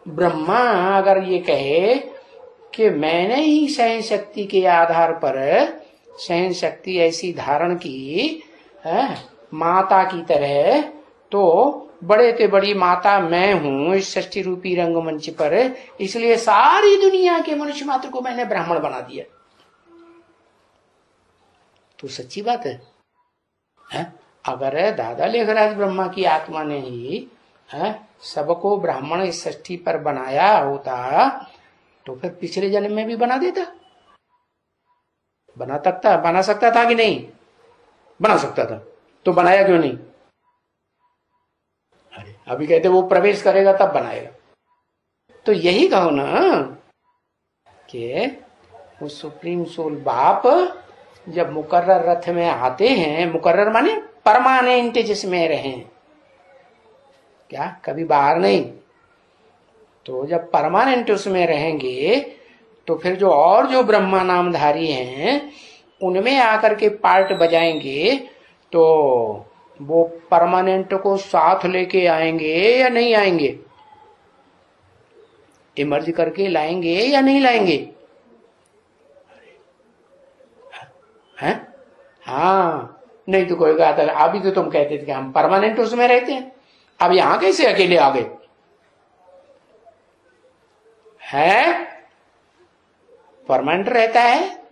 ब्रह्मा अगर ये कहे कि मैंने ही सहन शक्ति के आधार पर सहन शक्ति ऐसी धारण की है माता की तरह, तो बड़े ते बड़ी माता मैं हूं इस षष्ठी रूपी रंगमंच पर, इसलिए सारी दुनिया के मनुष्य मात्र को मैंने ब्राह्मण बना दिया। तो सच्ची बात है? अगर दादा लेखराज ब्रह्मा की आत्मा ने ही सबको ब्राह्मण इस षष्ठी पर बनाया होता तो फिर पिछले जन्म में भी बना देता। बना सकता था कि नहीं? बना सकता था। तो बनाया क्यों नहीं? अरे अभी कहते वो प्रवेश करेगा तब बनाएगा। तो यही कहो ना कि वो सुप्रीम सोल बाप जब मुकर्रर रथ में आते हैं, मुकर्रर माने परमानेंट जिसमें रहें, क्या कभी बाहर नहीं, तो जब परमानेंट उसमें रहेंगे तो फिर जो ब्रह्मा नामधारी हैं उनमें आकर के पार्ट बजाएंगे तो वो परमानेंट को साथ लेके आएंगे या नहीं आएंगे? इमर्ज करके लाएंगे या नहीं लाएंगे? हैं? हाँ, नहीं तो कोई कहा था अभी तो तुम कहते थे कि हम परमानेंट उसमें रहते हैं, अब यहां कैसे अकेले आ गए? है परमानेंट रहता है,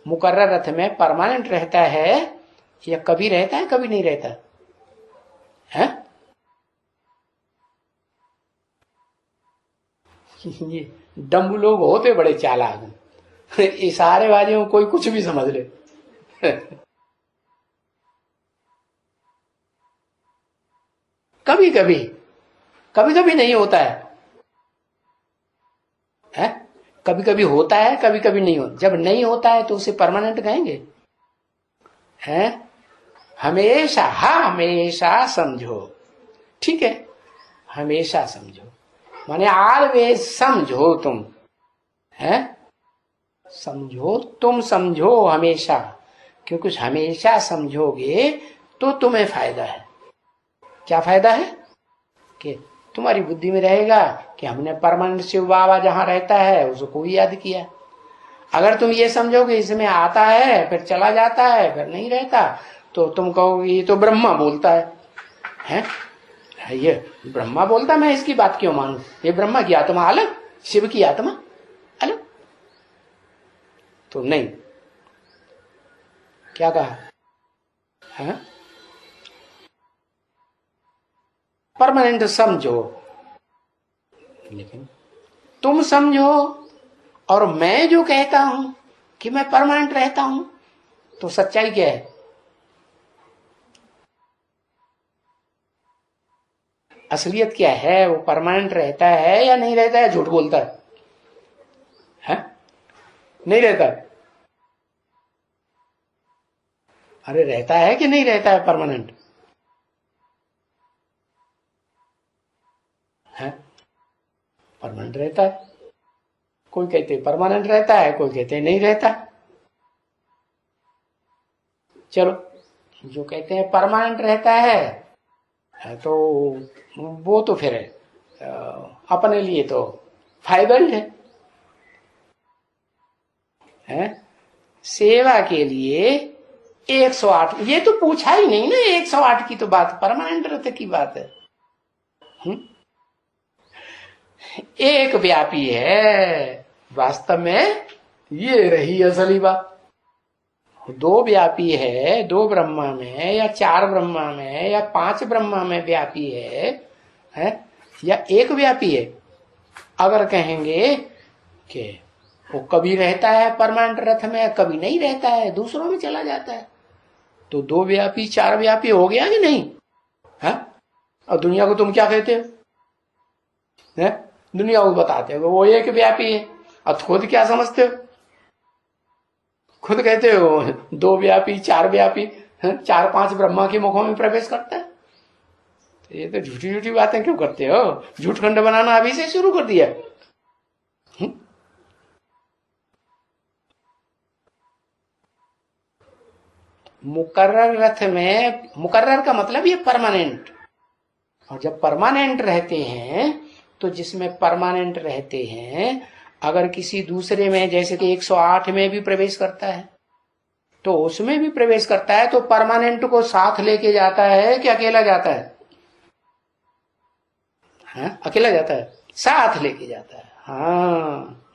मुकर्रर रथ में परमानेंट रहता है, या कभी रहता है कभी नहीं रहता है? ये डम्बू लोग होते बड़े चालाक, इशारे बाजियों कोई कुछ भी समझ ले। कभी कभी कभी कभी नहीं होता है? कभी कभी होता है, कभी कभी नहीं होता। जब नहीं होता है तो उसे परमानेंट कहेंगे? हैं? हमेशा हमेशा समझो, ठीक है? हमेशा समझो माने ऑलवेज समझो तुम, है? समझो, तुम समझो हमेशा, क्योंकि हमेशा समझोगे तो तुम्हें फायदा है। क्या फायदा है? कि तुम्हारी बुद्धि में रहेगा कि हमने परमानेंट शिव बाबा जहां रहता है उसको ही याद किया। अगर तुम ये समझोगे इसमें आता है फिर चला जाता है फिर नहीं रहता, तो तुम कहोगे ये तो ब्रह्मा बोलता है? ये ब्रह्मा बोलता, मैं इसकी बात क्यों मानूं? ये ब्रह्मा की आत्मा अलग, शिव की आत्मा अलग। तो नहीं, क्या कहा है? परमानेंट समझो, लेकिन तुम समझो और मैं जो कहता हूं कि मैं परमानेंट रहता हूं, तो सच्चाई क्या है? असलियत क्या है? वो परमानेंट रहता है या नहीं रहता है? झूठ बोलता है? नहीं रहता है? अरे रहता है कि नहीं रहता है परमानेंट? है परमानेंट रहता है। कोई कहते परमानेंट रहता है, कोई कहते नहीं रहता। चलो, जो कहते हैं परमानेंट रहता है तो वो तो फिर अपने लिए तो फायदेमंद है। सेवा के लिए 108, ये तो पूछा ही नहीं ना, 108 की तो बात परमानेंट रहते की बात है। एक व्यापी है, वास्तव में ये रही असली बात। दो व्यापी है, दो ब्रह्मा में या चार ब्रह्मा में या पांच ब्रह्मा में व्यापी है या एक व्यापी है। अगर कहेंगे कि वो कभी रहता है परमानेंट रथ में, कभी नहीं रहता है, दूसरों में चला जाता है, तो दो व्यापी चार व्यापी हो गया कि नहीं? है? और दुनिया को तुम क्या कहते हो? है? दुनिया को बताते हो वो एक व्यापी है, और खुद क्या समझते हो? खुद कहते हो दो व्यापी चार व्यापी, चार पांच ब्रह्मा के मुखों में प्रवेश करता है। तो ये तो झूठी झूठी बातें क्यों करते हो? झूठ खंड बनाना अभी से शुरू कर दिया। मुकर्रर रथ में, मुकर्रर का मतलब ये परमानेंट, और जब परमानेंट रहते हैं तो जिसमें परमानेंट रहते हैं, अगर किसी दूसरे में जैसे कि 108 में भी प्रवेश करता है तो उसमें भी प्रवेश करता है, तो परमानेंट को साथ लेके जाता है कि अकेला जाता है? हाँ, अकेला जाता है, साथ लेके जाता है। हाँ,